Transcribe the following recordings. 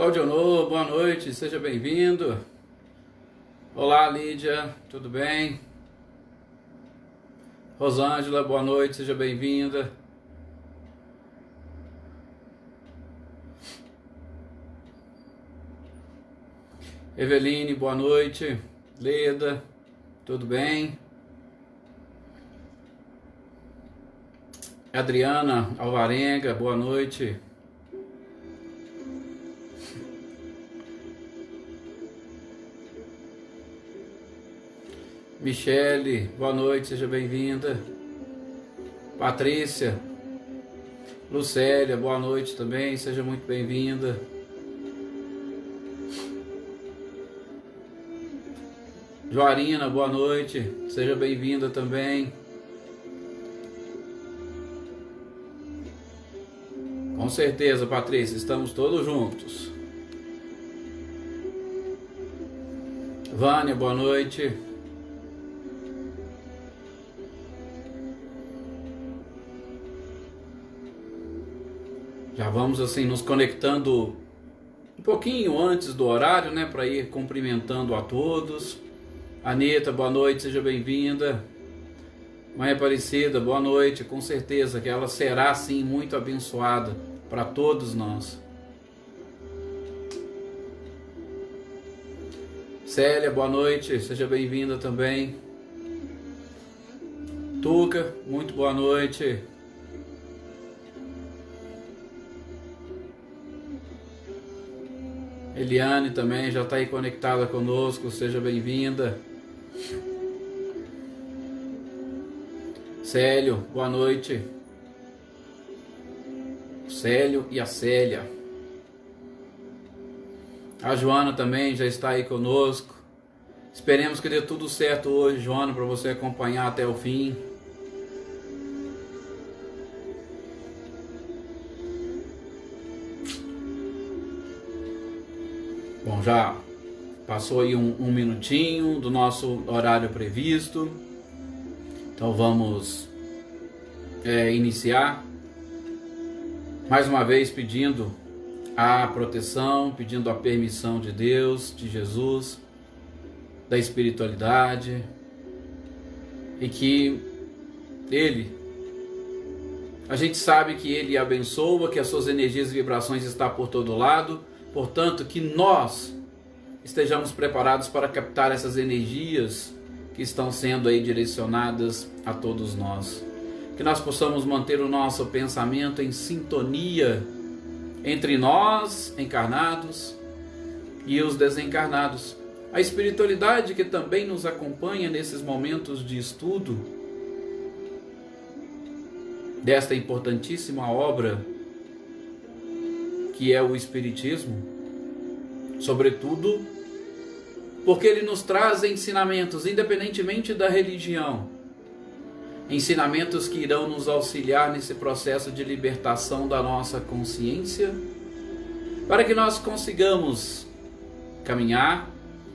Claudionô, boa noite, seja bem-vindo. Olá, Lídia, tudo bem? Rosângela, boa noite, seja bem-vinda. Eveline, boa noite. Leda, tudo bem? Adriana Alvarenga, boa noite. Michele, boa noite, seja bem-vinda. Patrícia, Lucélia, boa noite também, seja muito bem-vinda. Joarina, boa noite, seja bem-vinda também. Com certeza, Patrícia, estamos todos juntos. Vânia, boa noite. Já vamos assim nos conectando um pouquinho antes do horário, né, para ir cumprimentando a todos. Anita, boa noite, seja bem-vinda. Mãe Aparecida, boa noite, com certeza que ela será sim muito abençoada para todos nós. Célia, boa noite, seja bem-vinda também. Tuca, muito boa noite. Eliane também já está aí conectada conosco, seja bem-vinda. Célio, boa noite. Célio e a Célia. A Joana também já está aí conosco. Esperemos que dê tudo certo hoje, Joana, para você acompanhar até o fim. Bom, já passou aí um minutinho do nosso horário previsto. Então vamos iniciar. Mais uma vez pedindo a proteção, pedindo a permissão de Deus, de Jesus, da espiritualidade. E que a gente sabe que Ele abençoa, que as suas energias e vibrações estão por todo lado. Portanto, que nós estejamos preparados para captar essas energias que estão sendo aí direcionadas a todos nós. Que nós possamos manter o nosso pensamento em sintonia entre nós, encarnados, e os desencarnados. A espiritualidade que também nos acompanha nesses momentos de estudo desta importantíssima obra que é o Espiritismo, sobretudo porque ele nos traz ensinamentos, independentemente da religião, ensinamentos que irão nos auxiliar nesse processo de libertação da nossa consciência, para que nós consigamos caminhar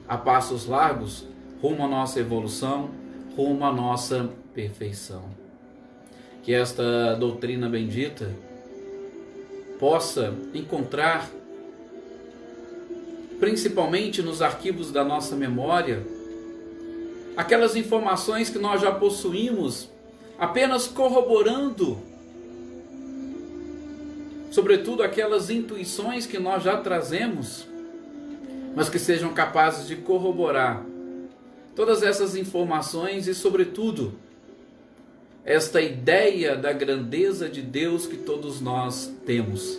a passos largos rumo à nossa evolução, rumo à nossa perfeição. Que esta doutrina bendita possa encontrar, principalmente nos arquivos da nossa memória, aquelas informações que nós já possuímos, apenas corroborando, sobretudo aquelas intuições que nós já trazemos, mas que sejam capazes de corroborar todas essas informações e, sobretudo, esta ideia da grandeza de Deus que todos nós temos,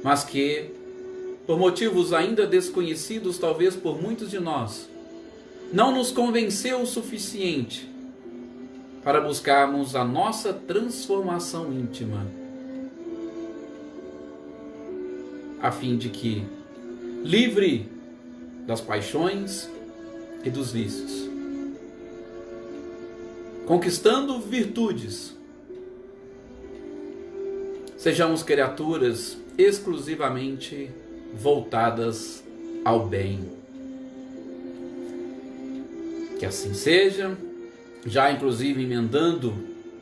mas que, por motivos ainda desconhecidos, talvez por muitos de nós, não nos convenceu o suficiente para buscarmos a nossa transformação íntima, a fim de que, livre das paixões e dos vícios, conquistando virtudes, sejamos criaturas exclusivamente voltadas ao bem. Que assim seja, já inclusive emendando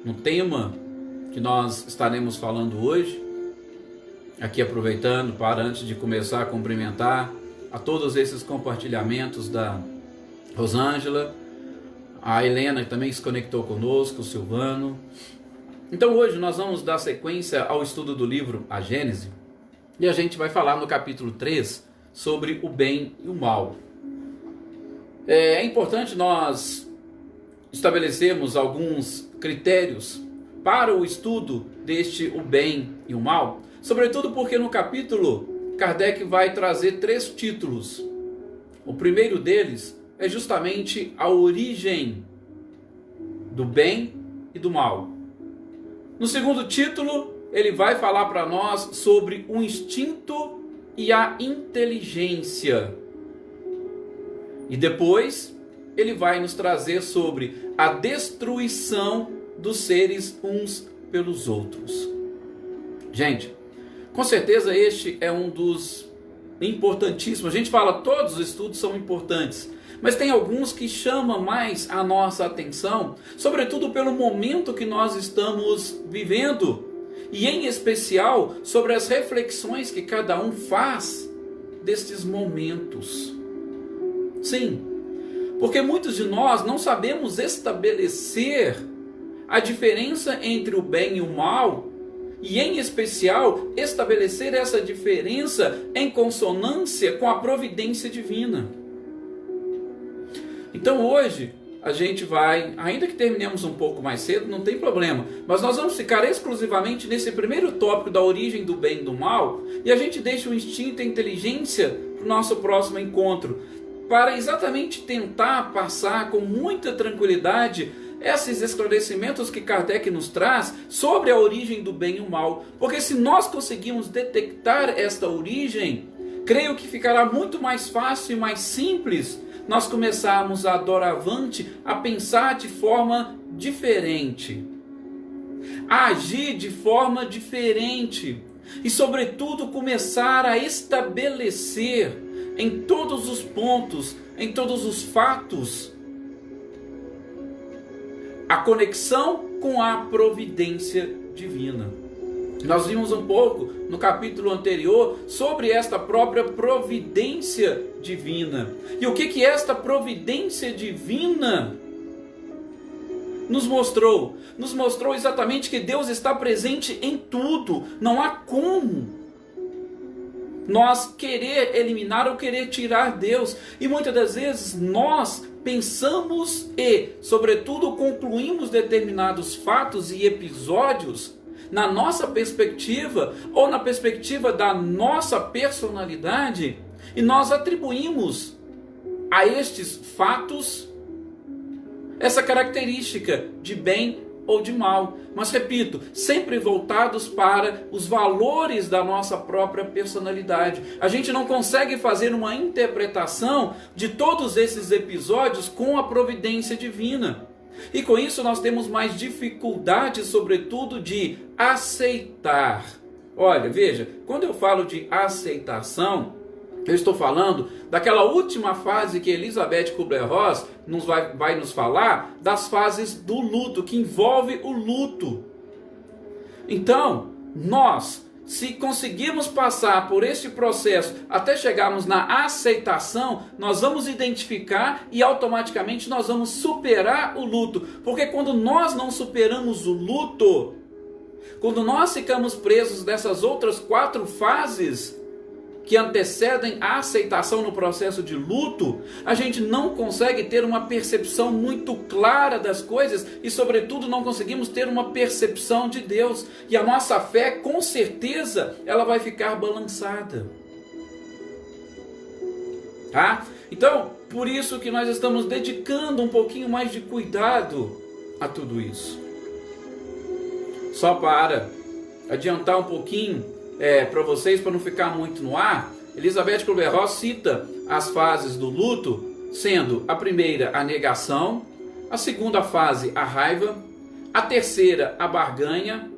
no tema que nós estaremos falando hoje, aqui aproveitando para, antes de começar, a cumprimentar a todos esses compartilhamentos da Rosângela, a Helena que também se conectou conosco, o Silvano. Então hoje nós vamos dar sequência ao estudo do livro A Gênese, e a gente vai falar no capítulo 3 sobre o bem e o mal. É importante nós estabelecermos alguns critérios para o estudo deste o bem e o mal, sobretudo porque no capítulo Kardec vai trazer 3 títulos. O primeiro deles é justamente a origem do bem e do mal. No segundo título, ele vai falar para nós sobre o instinto e a inteligência. E depois, ele vai nos trazer sobre a destruição dos seres uns pelos outros. Gente, com certeza este é um dos importantíssimos. A gente fala, todos os estudos são importantes, mas tem alguns que chamam mais a nossa atenção, sobretudo pelo momento que nós estamos vivendo, e em especial sobre as reflexões que cada um faz destes momentos. Sim, porque muitos de nós não sabemos estabelecer a diferença entre o bem e o mal, e em especial estabelecer essa diferença em consonância com a providência divina. Então hoje a gente vai, ainda que terminemos um pouco mais cedo, não tem problema, mas nós vamos ficar exclusivamente nesse primeiro tópico da origem do bem e do mal, e a gente deixa o instinto e a inteligência para o nosso próximo encontro, para exatamente tentar passar com muita tranquilidade esses esclarecimentos que Kardec nos traz sobre a origem do bem e o mal. Porque se nós conseguirmos detectar esta origem, creio que ficará muito mais fácil e mais simples nós começarmos a doravante a pensar de forma diferente, a agir de forma diferente e, sobretudo, começar a estabelecer em todos os pontos, em todos os fatos, a conexão com a providência divina. Nós vimos um pouco no capítulo anterior sobre esta própria providência divina. E o que esta providência divina nos mostrou? Nos mostrou exatamente que Deus está presente em tudo. Não há como nós querer eliminar ou querer tirar Deus. E muitas das vezes nós pensamos e, sobretudo, concluímos determinados fatos e episódios na nossa perspectiva ou na perspectiva da nossa personalidade, e nós atribuímos a estes fatos essa característica de bem ou de mal, mas repito, sempre voltados para os valores da nossa própria personalidade. A gente não consegue fazer uma interpretação de todos esses episódios com a providência divina. E com isso nós temos mais dificuldade, sobretudo, de aceitar. Olha, veja, quando eu falo de aceitação, eu estou falando daquela última fase que Elizabeth Kubler-Ross vai nos falar, das fases do luto, que envolve o luto. Então, nós, se conseguirmos passar por este processo até chegarmos na aceitação, nós vamos identificar e automaticamente nós vamos superar o luto. Porque quando nós não superamos o luto, quando nós ficamos presos nessas outras 4 fases que antecedem a aceitação no processo de luto, a gente não consegue ter uma percepção muito clara das coisas e, sobretudo, não conseguimos ter uma percepção de Deus. E a nossa fé, com certeza, ela vai ficar balançada. Tá? Então, por isso que nós estamos dedicando um pouquinho mais de cuidado a tudo isso. Só para adiantar um pouquinho para vocês, para não ficar muito no ar, Elizabeth Kubler-Ross cita as fases do luto, sendo a primeira a negação, a segunda fase a raiva, a terceira a barganha,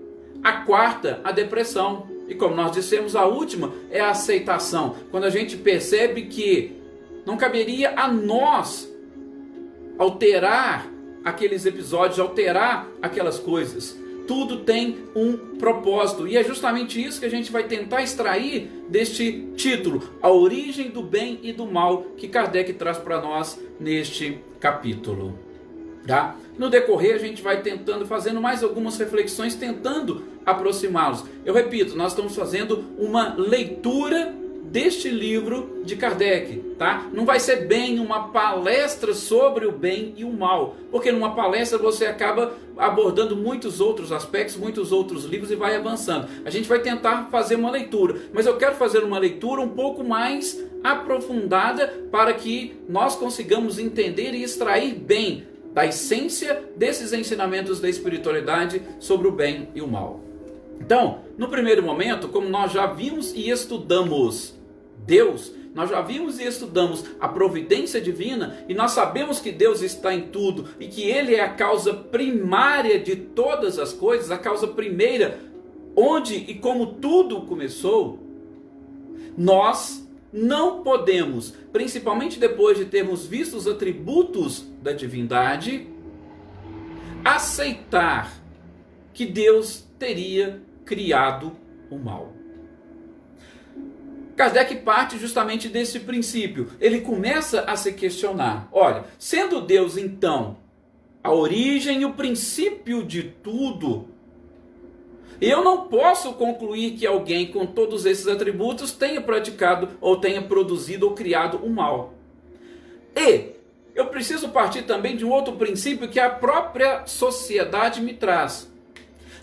a quarta a depressão, e como nós dissemos, a última é a aceitação, quando a gente percebe que não caberia a nós alterar aqueles episódios, alterar aquelas coisas. tudo tem um propósito. E é justamente isso que a gente vai tentar extrair deste título, A Origem do Bem e do Mal, que Kardec traz para nós neste capítulo. Tá? No decorrer a gente vai fazendo mais algumas reflexões, tentando aproximá-los. Eu repito, nós estamos fazendo uma leitura deste livro de Kardec, tá? Não vai ser bem uma palestra sobre o bem e o mal, porque numa palestra você acaba abordando muitos outros aspectos, muitos outros livros e vai avançando. A gente vai tentar fazer uma leitura, mas eu quero fazer uma leitura um pouco mais aprofundada para que nós consigamos entender e extrair bem da essência desses ensinamentos da espiritualidade sobre o bem e o mal. Então, no primeiro momento, como nós já vimos e estudamos Deus, nós já vimos e estudamos a providência divina, e nós sabemos que Deus está em tudo e que Ele é a causa primária de todas as coisas, a causa primeira, onde e como tudo começou. Nós não podemos, principalmente depois de termos visto os atributos da divindade, aceitar que Deus teria criado o mal. Kardec parte justamente desse princípio. Ele começa a se questionar. Olha, sendo Deus então a origem e o princípio de tudo, eu não posso concluir que alguém com todos esses atributos tenha praticado ou tenha produzido ou criado o mal. E eu preciso partir também de um outro princípio que a própria sociedade me traz.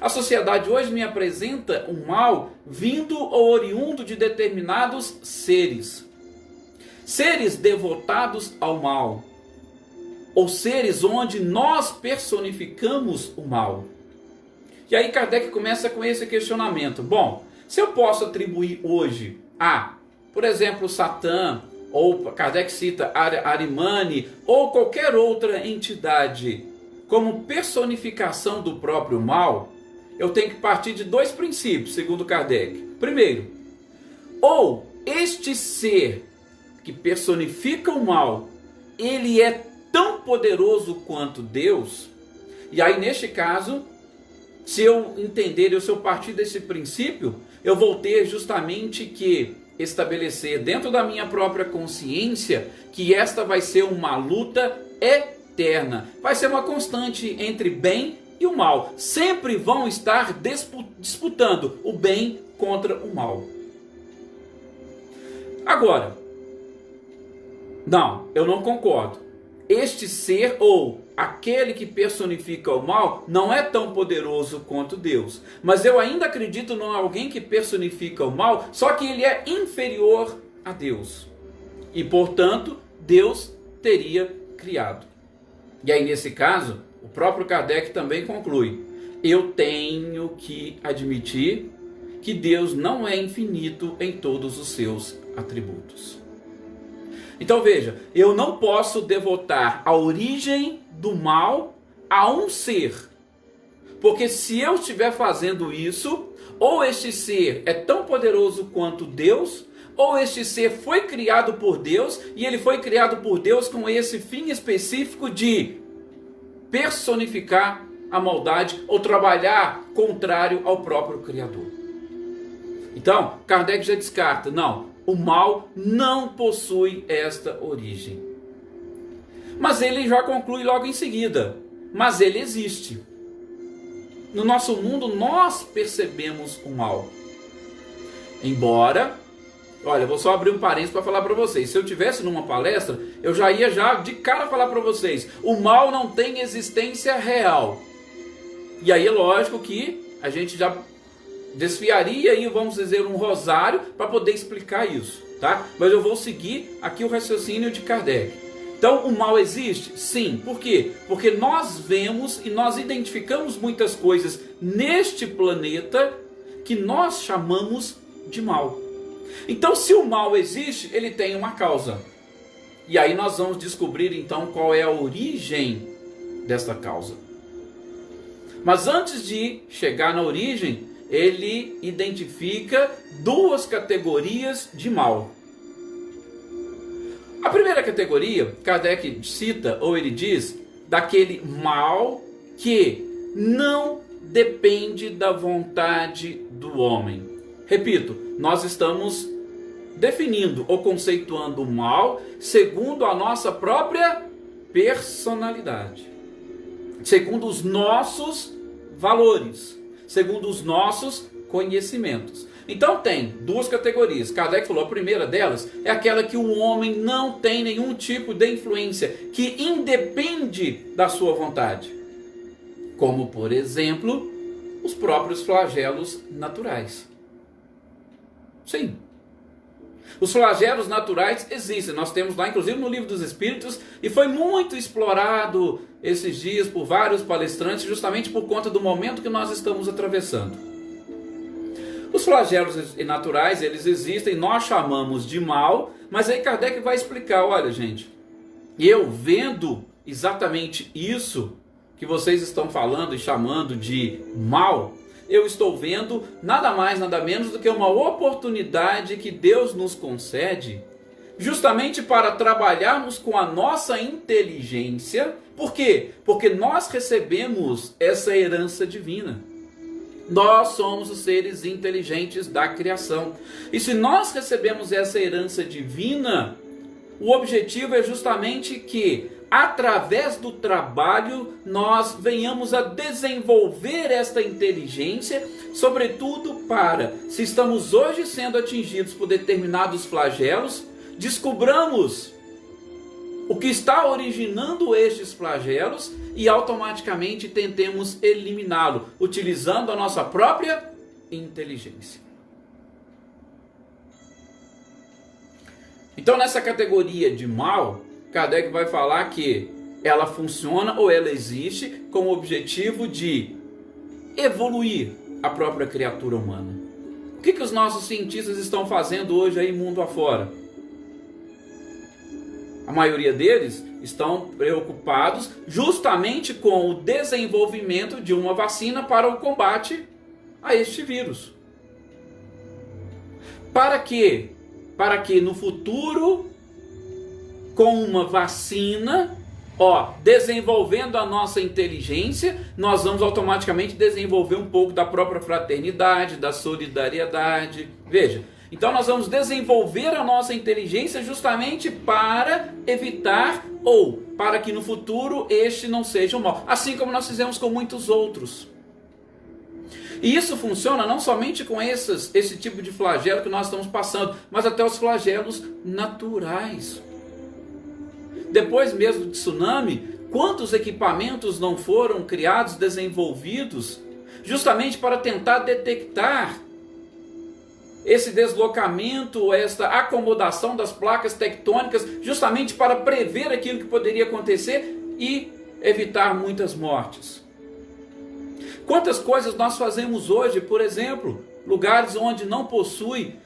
A sociedade hoje me apresenta um mal vindo ou oriundo de determinados seres. Seres devotados ao mal. Ou seres onde nós personificamos o mal. E aí Kardec começa com esse questionamento. Bom, se eu posso atribuir hoje a, por exemplo, Satã, ou Kardec cita Arimane, ou qualquer outra entidade, como personificação do próprio mal, eu tenho que partir de dois princípios, segundo Kardec. Primeiro, ou este ser que personifica o mal, ele é tão poderoso quanto Deus, e aí neste caso, se eu entender, se eu partir desse princípio, eu vou ter justamente que estabelecer dentro da minha própria consciência que esta vai ser uma luta eterna, vai ser uma constante entre bem e o mal. Sempre vão estar disputando o bem contra o mal. Agora, não, eu não concordo. Este ser ou aquele que personifica o mal não é tão poderoso quanto Deus. Mas eu ainda acredito em alguém que personifica o mal, só que ele é inferior a Deus. E, portanto, Deus teria criado. E aí, nesse caso, o próprio Kardec também conclui: eu tenho que admitir que Deus não é infinito em todos os seus atributos. Então veja, eu não posso devotar a origem do mal a um ser. Porque se eu estiver fazendo isso, ou este ser é tão poderoso quanto Deus, ou este ser foi criado por Deus, e ele foi criado por Deus com esse fim específico de personificar a maldade ou trabalhar contrário ao próprio Criador. Então, Kardec já descarta, não, o mal não possui esta origem. Mas ele já conclui logo em seguida, mas ele existe. No nosso mundo nós percebemos o mal. Embora, olha, eu vou só abrir um parênteses para falar para vocês. Se eu tivesse numa palestra, eu já ia de cara falar para vocês, o mal não tem existência real. E aí é lógico que a gente já desfiaria aí, vamos dizer, um rosário para poder explicar isso, tá? Mas eu vou seguir aqui o raciocínio de Kardec. Então, o mal existe? Sim. Por quê? Porque nós vemos e nós identificamos muitas coisas neste planeta que nós chamamos de mal. Então, se o mal existe, ele tem uma causa. E aí nós vamos descobrir então qual é a origem desta causa. Mas antes de chegar na origem, ele identifica duas categorias de mal. A primeira categoria, Kardec cita, ou ele diz, daquele mal que não depende da vontade do homem. Repito, nós estamos definindo ou conceituando o mal segundo a nossa própria personalidade, segundo os nossos valores, segundo os nossos conhecimentos. Então tem duas categorias. Kardec falou, a primeira delas é aquela que o homem não tem nenhum tipo de influência, que independe da sua vontade, como por exemplo os próprios flagelos naturais. Sim, os flagelos naturais existem, nós temos lá inclusive no Livro dos Espíritos, e foi muito explorado esses dias por vários palestrantes, justamente por conta do momento que nós estamos atravessando. Os flagelos naturais, eles existem, nós chamamos de mal, mas aí Kardec vai explicar, olha gente, eu vendo exatamente isso que vocês estão falando e chamando de mal, eu estou vendo nada mais, nada menos do que uma oportunidade que Deus nos concede, justamente para trabalharmos com a nossa inteligência. Por quê? Porque nós recebemos essa herança divina. Nós somos os seres inteligentes da criação. E se nós recebemos essa herança divina, o objetivo é justamente que, através do trabalho, nós venhamos a desenvolver esta inteligência, sobretudo para, se estamos hoje sendo atingidos por determinados flagelos, descobramos o que está originando estes flagelos e automaticamente tentemos eliminá-lo, utilizando a nossa própria inteligência. Então, nessa categoria de mal, Kardec vai falar que ela funciona ou ela existe com o objetivo de evoluir a própria criatura humana. O que os nossos cientistas estão fazendo hoje aí mundo afora? A maioria deles estão preocupados justamente com o desenvolvimento de uma vacina para o combate a este vírus. Para quê? Para que no futuro, com uma vacina, desenvolvendo a nossa inteligência, nós vamos automaticamente desenvolver um pouco da própria fraternidade, da solidariedade. Veja, então nós vamos desenvolver a nossa inteligência justamente para evitar ou para que no futuro este não seja um mal. Assim como nós fizemos com muitos outros. E isso funciona não somente com esse tipo de flagelo que nós estamos passando, mas até os flagelos naturais. Depois mesmo do tsunami, quantos equipamentos não foram criados, desenvolvidos, justamente para tentar detectar esse deslocamento, esta acomodação das placas tectônicas, justamente para prever aquilo que poderia acontecer e evitar muitas mortes. Quantas coisas nós fazemos hoje, por exemplo, lugares onde não possui,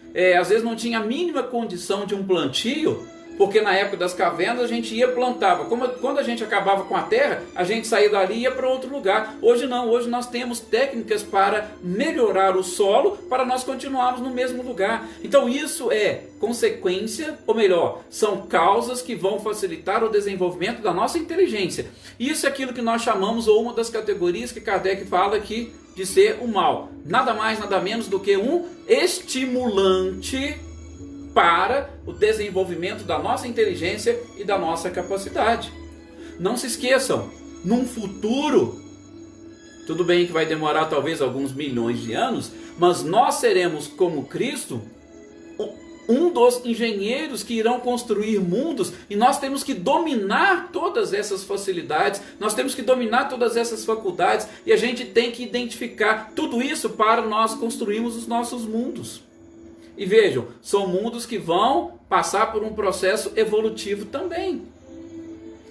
às vezes não tinha a mínima condição de um plantio, porque na época das cavernas a gente ia plantava. Quando a gente acabava com a terra, a gente saía dali e ia para outro lugar. Hoje não, hoje nós temos técnicas para melhorar o solo, para nós continuarmos no mesmo lugar. Então isso é consequência, ou melhor, são causas que vão facilitar o desenvolvimento da nossa inteligência. Isso é aquilo que nós chamamos, ou uma das categorias que Kardec fala aqui, de ser o mal. Nada mais, nada menos do que um estimulante para o desenvolvimento da nossa inteligência e da nossa capacidade. Não se esqueçam, num futuro, tudo bem que vai demorar talvez alguns milhões de anos, mas nós seremos como Cristo, um dos engenheiros que irão construir mundos, e nós temos que dominar todas essas facilidades, nós temos que dominar todas essas faculdades, e a gente tem que identificar tudo isso para nós construirmos os nossos mundos. E vejam, são mundos que vão passar por um processo evolutivo também.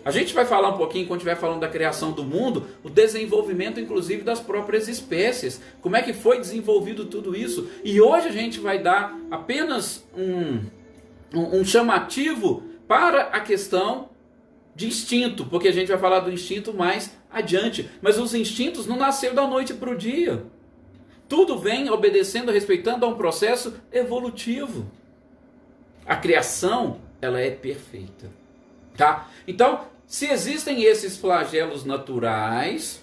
A gente vai falar um pouquinho, quando estiver falando da criação do mundo, o desenvolvimento inclusive das próprias espécies. Como é que foi desenvolvido tudo isso? E hoje a gente vai dar apenas um chamativo para a questão de instinto, porque a gente vai falar do instinto mais adiante. Mas os instintos não nasceram da noite para o dia. Tudo vem obedecendo, respeitando a um processo evolutivo. A criação, ela é perfeita. Tá? Então, se existem esses flagelos naturais,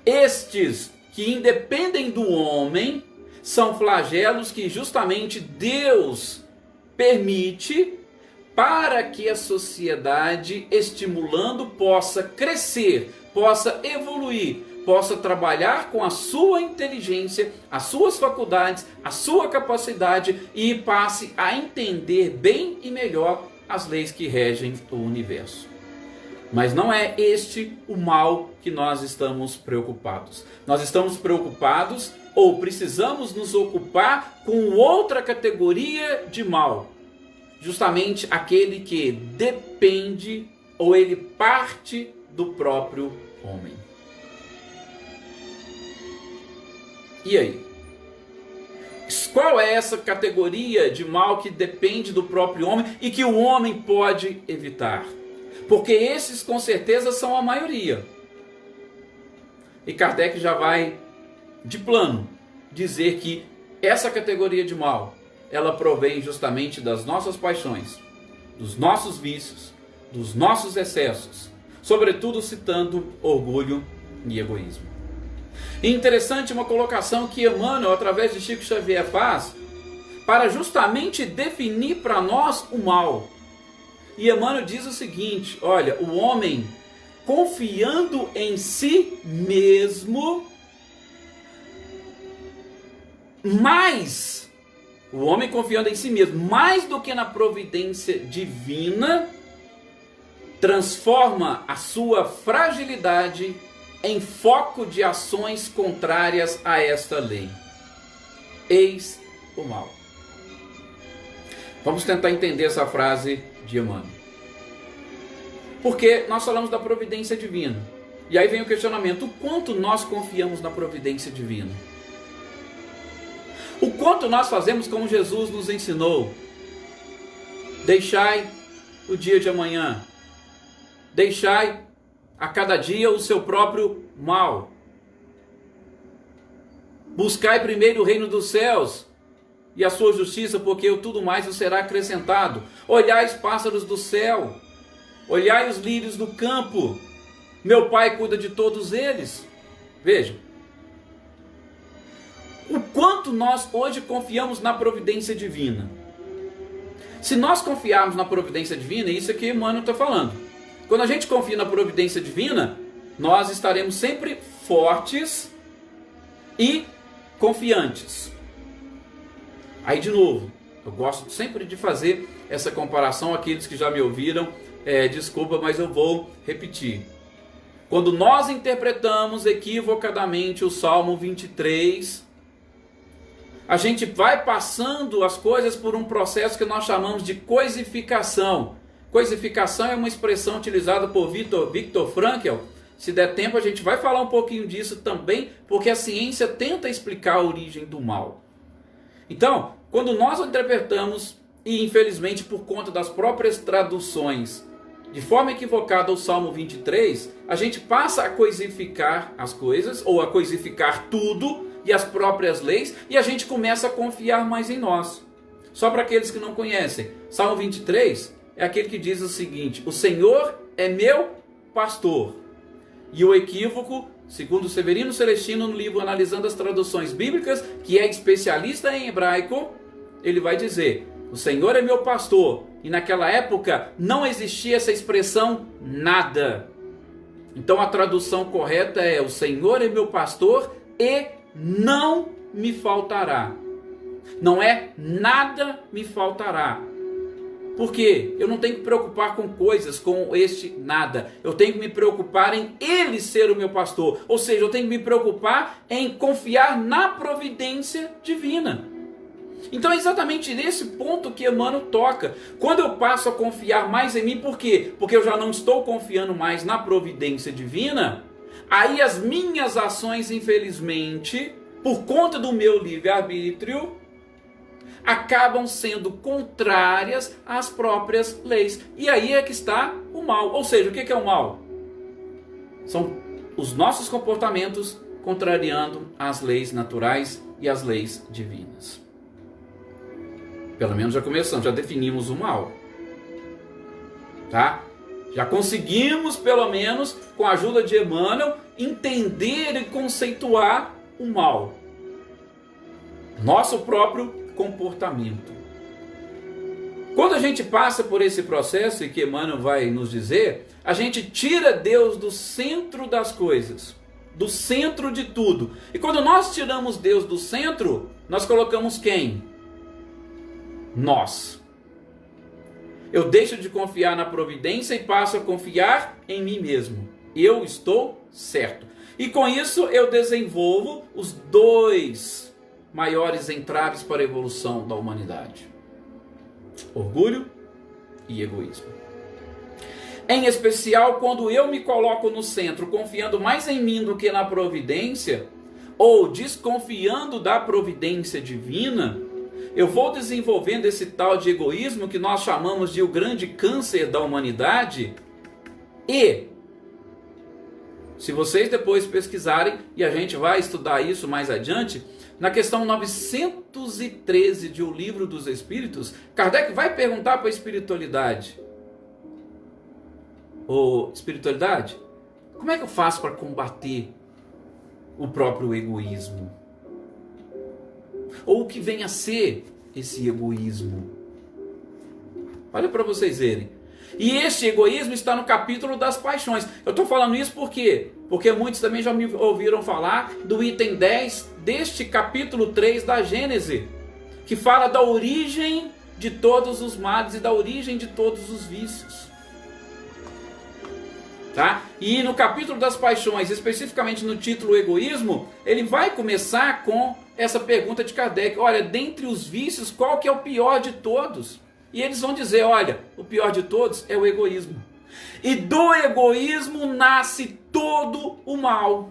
estes que independem do homem, são flagelos que justamente Deus permite para que a sociedade, estimulando, possa crescer, possa evoluir, possa trabalhar com a sua inteligência, as suas faculdades, a sua capacidade e passe a entender bem e melhor as leis que regem o universo. Mas não é este o mal que nós estamos preocupados. Nós estamos preocupados ou precisamos nos ocupar com outra categoria de mal. Justamente aquele que depende ou ele parte do próprio homem. E aí? Qual é essa categoria de mal que depende do próprio homem e que o homem pode evitar? Porque esses com certeza são a maioria. E Kardec já vai de plano dizer que essa categoria de mal, ela provém justamente das nossas paixões, dos nossos vícios, dos nossos excessos, sobretudo citando orgulho e egoísmo. E interessante uma colocação que Emmanuel, através de Chico Xavier, faz para justamente definir para nós o mal. E Emmanuel diz o seguinte: olha, o homem confiando em si mesmo, mais do que na providência divina, transforma a sua fragilidade em foco de ações contrárias a esta lei. Eis o mal. Vamos tentar entender essa frase de Emmanuel. Porque nós falamos da providência divina. E aí vem o questionamento: o quanto nós confiamos na providência divina? O quanto nós fazemos como Jesus nos ensinou? Deixai o dia de amanhã. Deixai a cada dia o seu próprio mal. Buscai primeiro o reino dos céus e a sua justiça, porque tudo mais vos será acrescentado. Olhai os pássaros do céu, olhai os lírios do campo. Meu Pai cuida de todos eles. Veja. O quanto nós hoje confiamos na providência divina. Se nós confiarmos na providência divina, isso é que Emmanuel está falando. Quando a gente confia na providência divina, nós estaremos sempre fortes e confiantes. Aí de novo, eu gosto sempre de fazer essa comparação. Aqueles que já me ouviram, desculpa, mas eu vou repetir. Quando nós interpretamos equivocadamente o Salmo 23, a gente vai passando as coisas por um processo que nós chamamos de coisificação. Coisificação é uma expressão utilizada por Viktor Frankl. Se der tempo a gente vai falar um pouquinho disso também, porque a ciência tenta explicar a origem do mal. Então, quando nós interpretamos, e infelizmente por conta das próprias traduções, de forma equivocada o Salmo 23, a gente passa a coisificar as coisas, ou a coisificar tudo e as próprias leis, e a gente começa a confiar mais em nós. Só para aqueles que não conhecem, Salmo 23 é aquele que diz o seguinte: o Senhor é meu pastor. E o equívoco, segundo Severino Celestino, no livro Analisando as Traduções Bíblicas, que é especialista em hebraico, ele vai dizer: o Senhor é meu pastor. E naquela época não existia essa expressão nada. Então a tradução correta é: o Senhor é meu pastor e não me faltará. Não é nada me faltará. Por quê? Eu não tenho que me preocupar com coisas, com este nada. Eu tenho que me preocupar em Ele ser o meu pastor. Ou seja, eu tenho que me preocupar em confiar na providência divina. Então é exatamente nesse ponto que Emmanuel toca. Quando eu passo a confiar mais em mim, por quê? Porque eu já não estou confiando mais na providência divina. Aí as minhas ações, infelizmente, por conta do meu livre-arbítrio, acabam sendo contrárias às próprias leis. E aí é que está o mal. Ou seja, o que é o mal? São os nossos comportamentos contrariando as leis naturais e as leis divinas. Pelo menos já começamos, já definimos o mal. Tá? Já conseguimos, pelo menos, com a ajuda de Emmanuel, entender e conceituar o mal. Nosso próprio comportamento. Quando a gente passa por esse processo, e que Emmanuel vai nos dizer, a gente tira Deus do centro das coisas, do centro de tudo. E quando nós tiramos Deus do centro, nós colocamos quem? Nós. Eu deixo de confiar na providência e passo a confiar em mim mesmo. Eu estou certo. E com isso eu desenvolvo os dois maiores entraves para a evolução da humanidade: orgulho e egoísmo. Em especial quando eu me coloco no centro, confiando mais em mim do que na providência, ou desconfiando da providência divina, eu vou desenvolvendo esse tal de egoísmo que nós chamamos de o grande câncer da humanidade. E, se vocês depois pesquisarem, e a gente vai estudar isso mais adiante, na questão 913 de O Livro dos Espíritos, Kardec vai perguntar para a espiritualidade: ô espiritualidade, como é que eu faço para combater o próprio egoísmo? Ou o que vem a ser esse egoísmo? Olha para vocês verem. E este egoísmo está no capítulo das paixões. Eu estou falando isso por quê? Porque muitos também já me ouviram falar do item 10 deste capítulo 3 da Gênese, que fala da origem de todos os males e da origem de todos os vícios. Tá? E no capítulo das paixões, especificamente no título egoísmo, ele vai começar com essa pergunta de Kardec: olha, dentre os vícios, qual que é o pior de todos? E eles vão dizer: olha, o pior de todos é o egoísmo. E do egoísmo nasce todo o mal.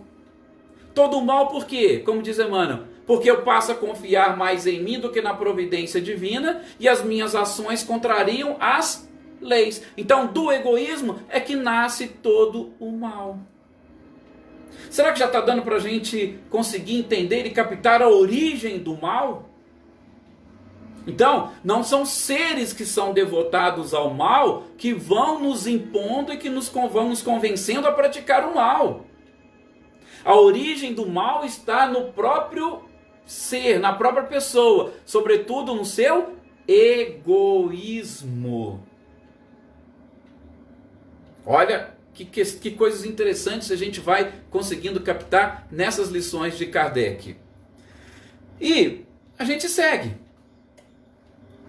Todo o mal por quê? Como diz Emmanuel, porque eu passo a confiar mais em mim do que na providência divina, e as minhas ações contrariam as leis. Então, do egoísmo é que nasce todo o mal. Será que já está dando para a gente conseguir entender e captar a origem do mal? Então, não são seres que são devotados ao mal que vão nos impondo e que vão nos convencendo a praticar o mal. A origem do mal está no próprio ser, na própria pessoa, sobretudo no seu egoísmo. Olha que coisas interessantes a gente vai conseguindo captar nessas lições de Kardec. E a gente segue.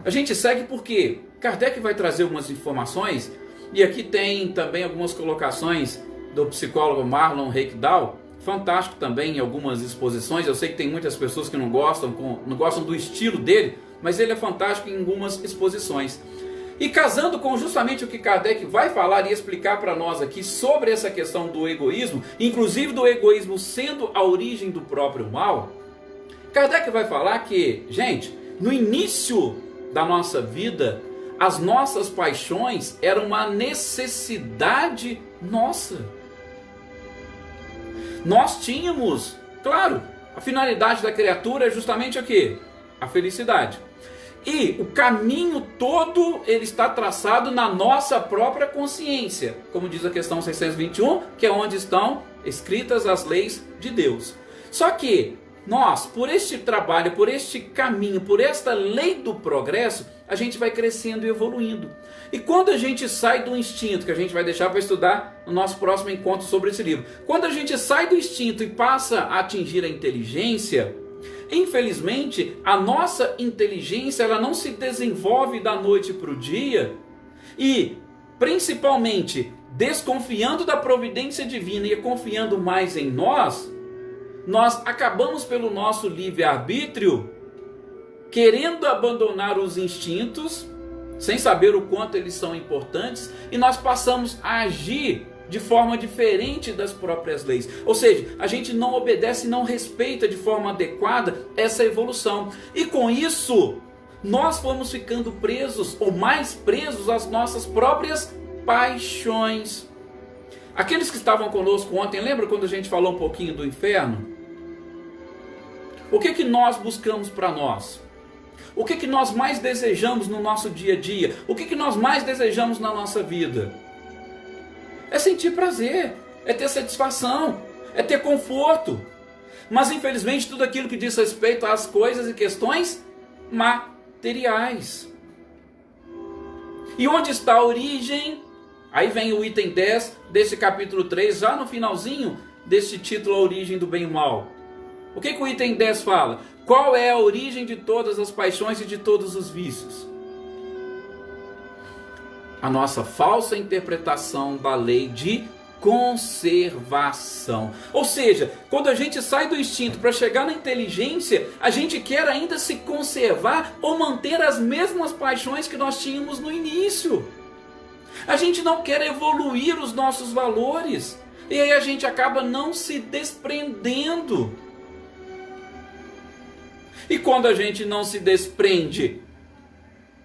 A gente segue porque Kardec vai trazer algumas informações, e aqui tem também algumas colocações do psicólogo Marlon Reikdal, fantástico também em algumas exposições. Eu sei que tem muitas pessoas que não gostam do estilo dele, mas ele é fantástico em algumas exposições. E casando com justamente o que Kardec vai falar e explicar para nós aqui sobre essa questão do egoísmo, inclusive do egoísmo sendo a origem do próprio mal, Kardec vai falar que, gente, no início da nossa vida, as nossas paixões eram uma necessidade nossa. Nós tínhamos, claro, a finalidade da criatura é justamente o quê? A felicidade. E o caminho todo ele está traçado na nossa própria consciência, como diz a questão 621, que é onde estão escritas as leis de Deus. Só que nós, por este trabalho, por este caminho, por esta lei do progresso, a gente vai crescendo e evoluindo. E quando a gente sai do instinto, que a gente vai deixar para estudar no nosso próximo encontro sobre esse livro, quando a gente sai do instinto e passa a atingir a inteligência, infelizmente, a nossa inteligência ela não se desenvolve da noite para o dia, e principalmente desconfiando da providência divina e confiando mais em nós acabamos pelo nosso livre-arbítrio querendo abandonar os instintos, sem saber o quanto eles são importantes, e nós passamos a agir de forma diferente das próprias leis. Ou seja, a gente não obedece e não respeita de forma adequada essa evolução. E com isso, nós fomos ficando presos, ou mais presos, às nossas próprias paixões. Aqueles que estavam conosco ontem, lembra quando a gente falou um pouquinho do inferno? O que nós buscamos para nós? O que nós mais desejamos no nosso dia a dia? O que nós mais desejamos na nossa vida? É sentir prazer, é ter satisfação, é ter conforto. mas infelizmente tudo aquilo que diz respeito às coisas e questões materiais. E onde está a origem? Aí vem o item 10 desse capítulo 3, já no finalzinho desse título, A Origem do Bem e Mal. O que o item 10 fala? Qual é a origem de todas as paixões e de todos os vícios? A nossa falsa interpretação da lei de conservação. Ou seja, quando a gente sai do instinto para chegar na inteligência, a gente quer ainda se conservar ou manter as mesmas paixões que nós tínhamos no início. A gente não quer evoluir os nossos valores. E aí a gente acaba não se desprendendo. E quando a gente não se desprende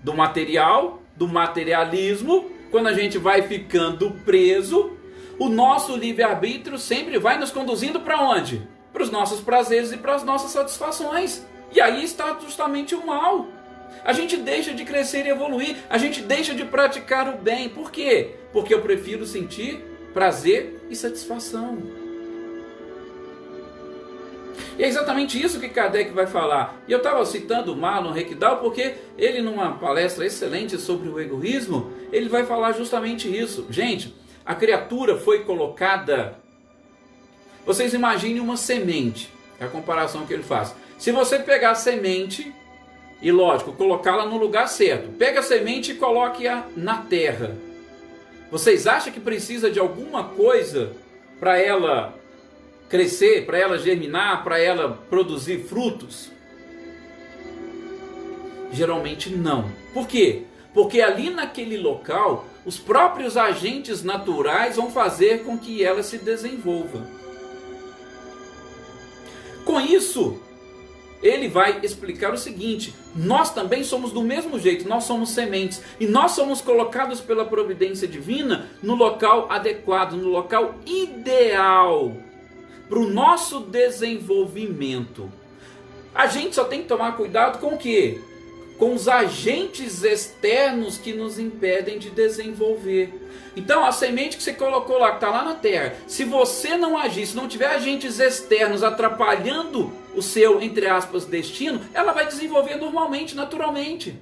do material, do materialismo, quando a gente vai ficando preso, o nosso livre-arbítrio sempre vai nos conduzindo para onde? Para os nossos prazeres e para as nossas satisfações. E aí está justamente o mal. A gente deixa de crescer e evoluir, a gente deixa de praticar o bem. Por quê? Porque eu prefiro sentir prazer e satisfação. E é exatamente isso que Kardec vai falar. E eu estava citando o Marlon Reckdal porque ele, numa palestra excelente sobre o egoísmo, ele vai falar justamente isso. Gente, a criatura foi colocada... Vocês imaginem uma semente, é a comparação que ele faz. Se você pegar a semente e, lógico, colocá-la no lugar certo, pega a semente e coloque-a na terra. Vocês acham que precisa de alguma coisa para ela crescer, para ela germinar, para ela produzir frutos? Geralmente não. Por quê? Porque ali naquele local, os próprios agentes naturais vão fazer com que ela se desenvolva. Com isso, ele vai explicar o seguinte: nós também somos do mesmo jeito, nós somos sementes, e nós somos colocados pela providência divina no local adequado, no local ideal para o nosso desenvolvimento. A gente só tem que tomar cuidado com o quê? Com os agentes externos que nos impedem de desenvolver. Então a semente que você colocou lá, que está lá na terra, se você não agir, se não tiver agentes externos atrapalhando o seu, entre aspas, destino, ela vai desenvolver normalmente, naturalmente.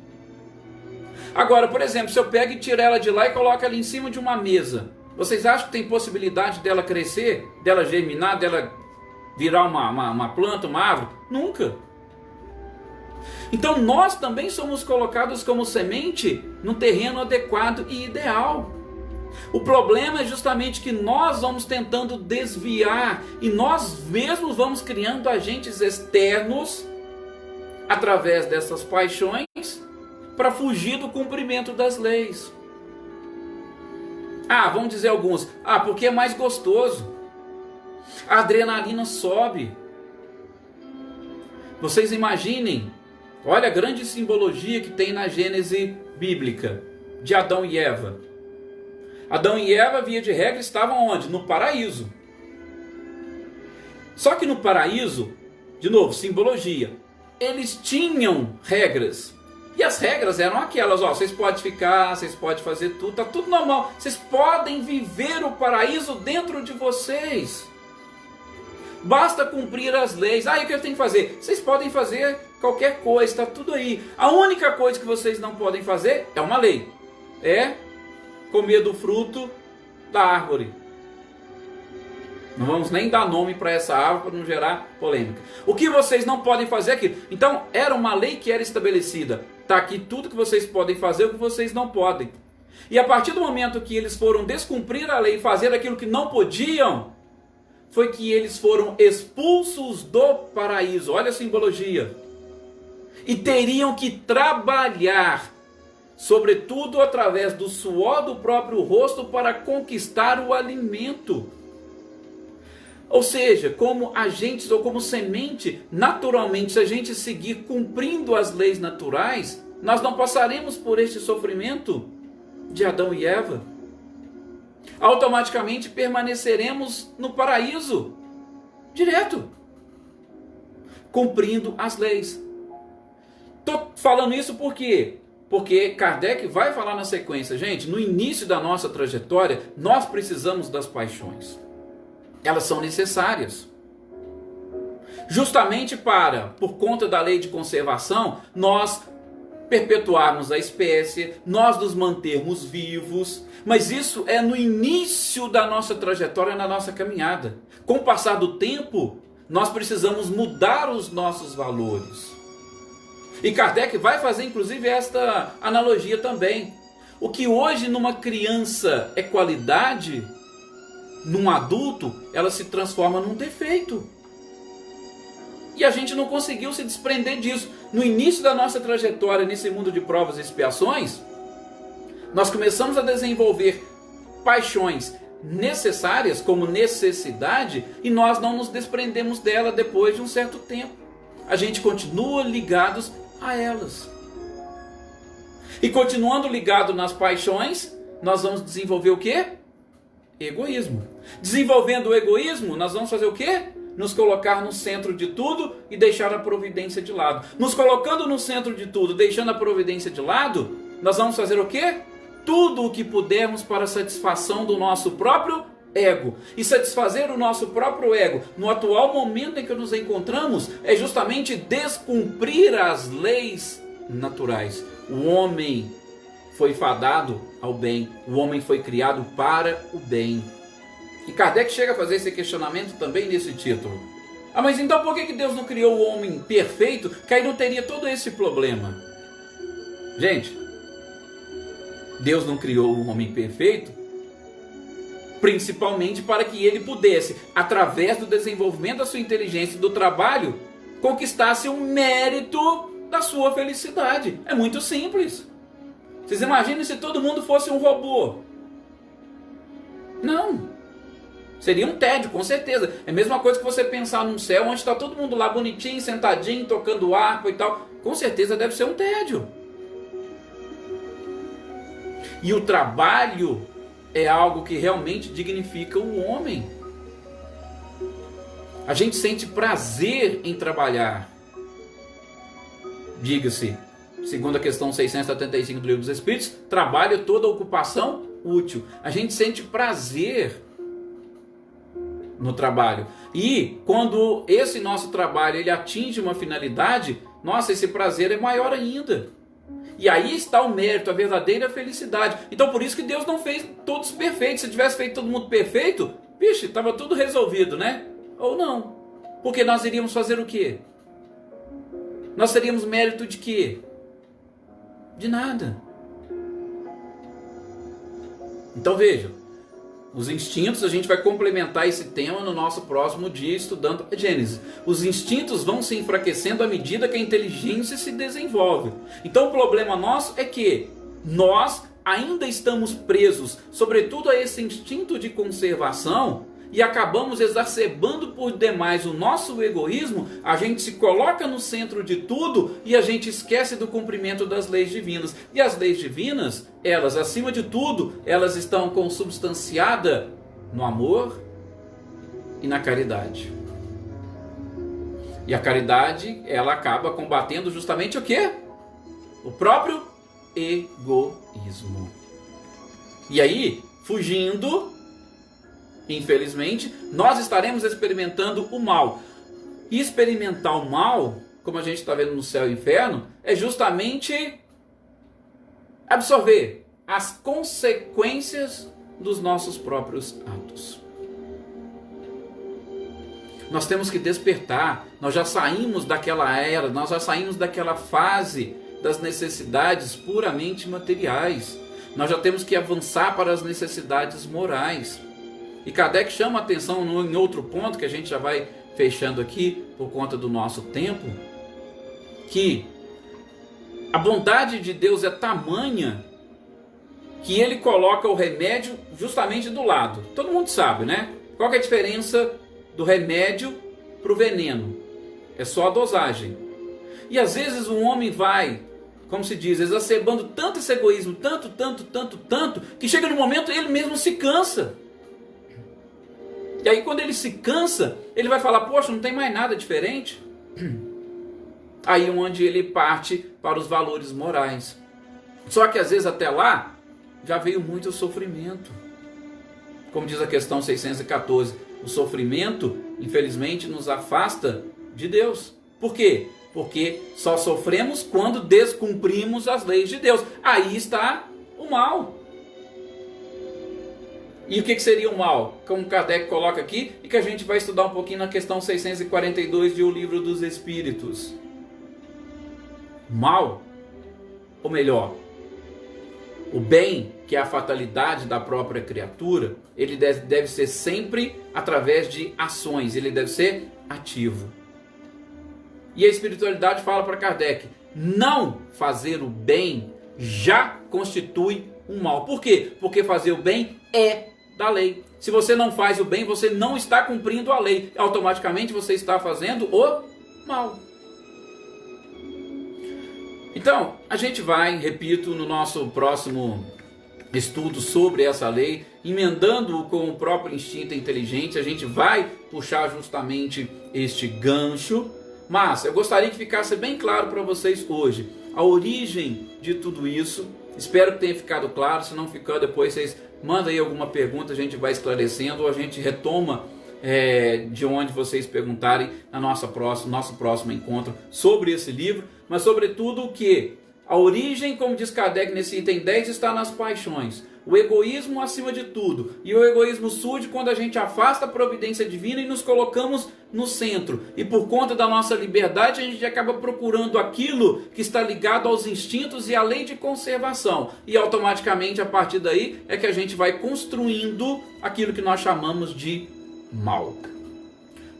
Agora, por exemplo, se eu pego e tiro ela de lá e coloco ela em cima de uma mesa, vocês acham que tem possibilidade dela crescer, dela germinar, dela virar uma planta, uma árvore? Nunca. Então nós também somos colocados como semente no terreno adequado e ideal. O problema é justamente que nós vamos tentando desviar e nós mesmos vamos criando agentes externos através dessas paixões para fugir do cumprimento das leis. Vamos dizer alguns, porque é mais gostoso. A adrenalina sobe. Vocês imaginem, olha a grande simbologia que tem na Gênese bíblica de Adão e Eva. Adão e Eva, via de regra, estavam onde? No paraíso. Só que no paraíso, de novo, simbologia, eles tinham regras. E as regras eram aquelas, vocês podem ficar, vocês podem fazer tudo, tá tudo normal. Vocês podem viver o paraíso dentro de vocês. Basta cumprir as leis. E o que eu tenho que fazer? Vocês podem fazer qualquer coisa, está tudo aí. A única coisa que vocês não podem fazer é uma lei. É comer do fruto da árvore. Não vamos nem dar nome para essa árvore para não gerar polêmica. O que vocês não podem fazer é aquilo. Então, era uma lei que era estabelecida. Está aqui tudo que vocês podem fazer, o que vocês não podem. E a partir do momento que eles foram descumprir a lei e fazer aquilo que não podiam, foi que eles foram expulsos do paraíso. Olha a simbologia. E teriam que trabalhar, sobretudo através do suor do próprio rosto, para conquistar o alimento. Ou seja, como agentes ou como semente, naturalmente, se a gente seguir cumprindo as leis naturais, nós não passaremos por este sofrimento de Adão e Eva. Automaticamente permaneceremos no paraíso, direto, cumprindo as leis. Estou falando isso por quê? Porque Kardec vai falar na sequência, gente, no início da nossa trajetória, nós precisamos das paixões. Elas são necessárias. justamente para, por conta da lei de conservação, nós perpetuarmos a espécie, nós nos mantermos vivos. Mas isso é no início da nossa trajetória, na nossa caminhada. Com o passar do tempo, nós precisamos mudar os nossos valores. E Kardec vai fazer inclusive esta analogia também. O que hoje numa criança é qualidade, num adulto, ela se transforma num defeito. E a gente não conseguiu se desprender disso. No início da nossa trajetória nesse mundo de provas e expiações, nós começamos a desenvolver paixões necessárias como necessidade e nós não nos desprendemos dela depois de um certo tempo. A gente continua ligados a elas. E continuando ligado nas paixões, nós vamos desenvolver o quê? Egoísmo. Desenvolvendo o egoísmo, nós vamos fazer o quê? Nos colocar no centro de tudo e deixar a providência de lado. Nos colocando no centro de tudo, deixando a providência de lado, nós vamos fazer o quê? Tudo o que pudermos para a satisfação do nosso próprio ego. E satisfazer o nosso próprio ego no atual momento em que nos encontramos é justamente descumprir as leis naturais. O homem foi fadado ao bem, o homem foi criado para o bem. E Kardec chega a fazer esse questionamento também nesse título. Ah, mas então por que Deus não criou o homem perfeito, que aí não teria todo esse problema? Gente, Deus não criou o homem perfeito principalmente para que ele pudesse, através do desenvolvimento da sua inteligência e do trabalho, conquistasse o mérito da sua felicidade. É muito simples. Vocês imaginem se todo mundo fosse um robô? Não. Seria um tédio, com certeza. É a mesma coisa que você pensar num céu onde está todo mundo lá bonitinho, sentadinho, tocando harpa e tal. Com certeza deve ser um tédio. E o trabalho é algo que realmente dignifica o homem. A gente sente prazer em trabalhar. Diga-se, segundo a questão 675 do Livro dos Espíritos, trabalho é toda ocupação útil. A gente sente prazer no trabalho. E quando esse nosso trabalho ele atinge uma finalidade, nossa, esse prazer é maior ainda. E aí está o mérito, a verdadeira felicidade. Então por isso que Deus não fez todos perfeitos. Se tivesse feito todo mundo perfeito, bicho, estava tudo resolvido, né? Ou não. Porque nós iríamos fazer o quê? Nós teríamos mérito de quê? De nada. Então veja, os instintos, a gente vai complementar esse tema no nosso próximo dia estudando a Gênesis. Os instintos vão se enfraquecendo à medida que a inteligência se desenvolve. Então o problema nosso é que nós ainda estamos presos, sobretudo a esse instinto de conservação, e acabamos exacerbando por demais o nosso egoísmo. A gente se coloca no centro de tudo e a gente esquece do cumprimento das leis divinas. E as leis divinas, elas, acima de tudo, elas estão consubstanciadas no amor e na caridade. E a caridade, ela acaba combatendo justamente o quê? O próprio egoísmo. E aí, fugindo, infelizmente, nós estaremos experimentando o mal. E experimentar o mal, como a gente está vendo no céu e inferno, é justamente absorver as consequências dos nossos próprios atos. Nós temos que despertar. Nós já saímos daquela era, nós já saímos daquela fase das necessidades puramente materiais. Nós já temos que avançar para as necessidades morais. E Kardec chama a atenção em outro ponto, que a gente já vai fechando aqui por conta do nosso tempo, que a bondade de Deus é tamanha que ele coloca o remédio justamente do lado. Todo mundo sabe, né? Qual que é a diferença do remédio para o veneno? É só a dosagem. E às vezes o homem vai, como se diz, exacerbando tanto esse egoísmo, tanto, que chega no momento ele mesmo se cansa. E aí quando ele se cansa, ele vai falar, poxa, não tem mais nada diferente. Aí é onde ele parte para os valores morais. Só que às vezes até lá, já veio muito sofrimento. Como diz a questão 614, o sofrimento, infelizmente, nos afasta de Deus. Por quê? Porque só sofremos quando descumprimos as leis de Deus. Aí está o mal. E o que seria o mal? Como Kardec coloca aqui, e que a gente vai estudar um pouquinho na questão 642 de O Livro dos Espíritos. Mal, ou melhor, o bem, que é a fatalidade da própria criatura, ele deve ser sempre através de ações, ele deve ser ativo. E a espiritualidade fala para Kardec, não fazer o bem já constitui um mal. Por quê? Porque fazer o bem é da lei. Se você não faz o bem, você não está cumprindo a lei. Automaticamente você está fazendo o mal. Então, a gente vai, repito, no nosso próximo estudo sobre essa lei, emendando com o próprio instinto inteligente, a gente vai puxar justamente este gancho. Mas eu gostaria que ficasse bem claro para vocês hoje a origem de tudo isso. Espero que tenha ficado claro. Se não ficou, depois vocês mandam aí alguma pergunta, a gente vai esclarecendo, ou a gente retoma de onde vocês perguntarem na nosso próximo encontro sobre esse livro. Mas sobretudo que a origem, como diz Kardec nesse item 10, está nas paixões. O egoísmo acima de tudo. E o egoísmo surge quando a gente afasta a providência divina e nos colocamos no centro. E por conta da nossa liberdade, a gente acaba procurando aquilo que está ligado aos instintos e à lei de conservação. E automaticamente, a partir daí, é que a gente vai construindo aquilo que nós chamamos de mal.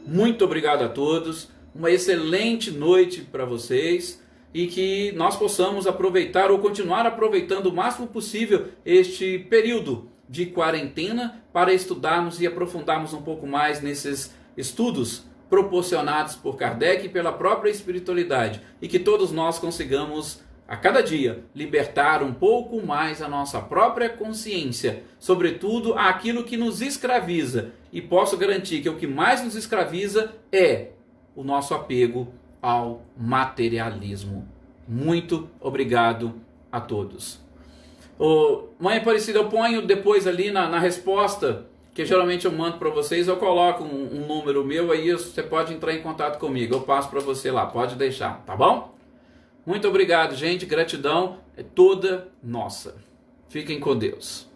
Muito obrigado a todos. Uma excelente noite para vocês. E que nós possamos aproveitar ou continuar aproveitando o máximo possível este período de quarentena para estudarmos e aprofundarmos um pouco mais nesses estudos proporcionados por Kardec e pela própria espiritualidade. E que todos nós consigamos, a cada dia, libertar um pouco mais a nossa própria consciência, sobretudo aquilo que nos escraviza. E posso garantir que o que mais nos escraviza é o nosso apego ao materialismo. Muito obrigado a todos. Mãe Aparecida, eu ponho depois ali na resposta, que geralmente eu mando para vocês, eu coloco um número meu, aí você pode entrar em contato comigo, eu passo para você lá, pode deixar, tá bom? Muito obrigado, gente, gratidão é toda nossa. Fiquem com Deus.